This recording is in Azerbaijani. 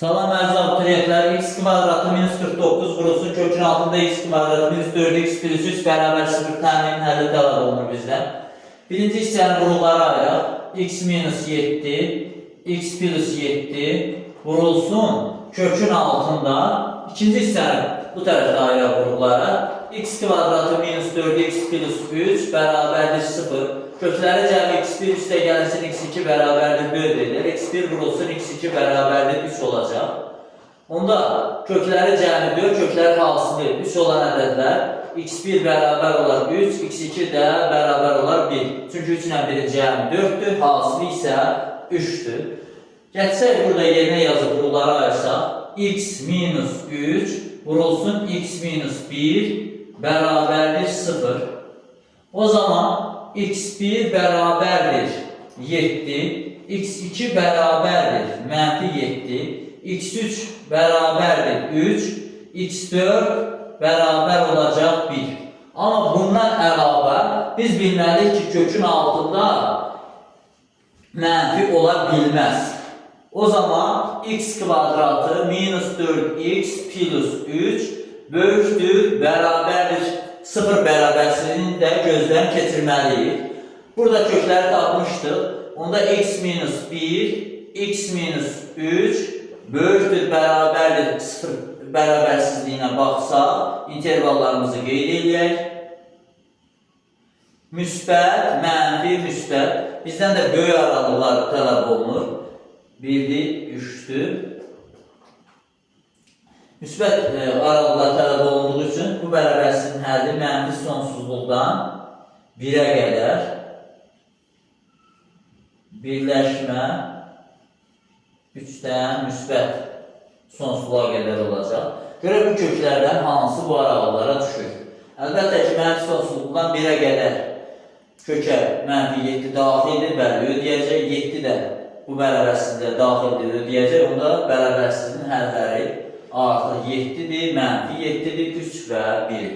Salam əziz abituriyentlər, x kvadratı minus 49 vurulsun kökün altında x kvadratı minus 4x plus 3 bərabər 0 təminin həlli tələb olunur bizdən. Birinci hissənin vurulları ayıraq. X minus 7, x plus 7 vurulsun kökün altında. İkinci hissəni bu tərəfdə ayıraq vurullara. X kvadratı minus 4x plus 3 bərabərdir 0. Kökləri cəmi x1 üstə gəlsin x2 bərabərdir 4 edilir. x1 vurulsun x2 bərabərdir 3 olacaq. Onda kökləri cəmi 4, kökləri halsıdır 3 olan ədədlər x1 bərabər olar 3, x2 də bərabər olar 1. Çünki 3 ilə 1 cəmi 4-dür, halsılı isə 3-dür. Gətsək burada yerinə yazıb bunları ayırsaq, x minus 3 vurulsun x minus 1 bərabərdir 0. O zaman x1 bərabərdir 7, x2 bərabərdir mənfi 7, x3 bərabərdir 3, x4 bərabər olacaq 1. Amma bundan əlavə biz bilməliyik ki, kökün altında mənfi ola bilməz. O zaman x kvadratı minus 4x plus 3 böyükdür, bərabərdir 0 bərabərsizliyini də gözdən keçirməliyik. Burada kökləri tapmışdıq. Onda x minus 1, x minus 3 böyükdür, bərabərdir 0 bərabərsizliyinə baxsaq, intervallarımızı qeyd edək. Müsbət, mənfi, müsbət. Bizdən də böyük aralıqlar tələb olunur. 1-dir, 3-dür. Müsbət aralıqlar tələb olunduğu üçün bu bərabərsizliyin həlli mənfi sonsuzluqdan 1-ə qədər birləşmə 3-dən müsbət sonsuzluğa qədər olacaq. Görək bu köklərdən hansı bu aralıqlara düşür. Əlbəttə ki, mənfi sonsuzluqdan 1-ə qədər kökə mənfi 7 daxildir, bəli, ödəyəcək 7 də bu bərabərsizliyə daxildir, ödəyəcək. Onda bərabərsizliyin həlləri artıq 7-dir, mənfi 7-dir, 3 və 1.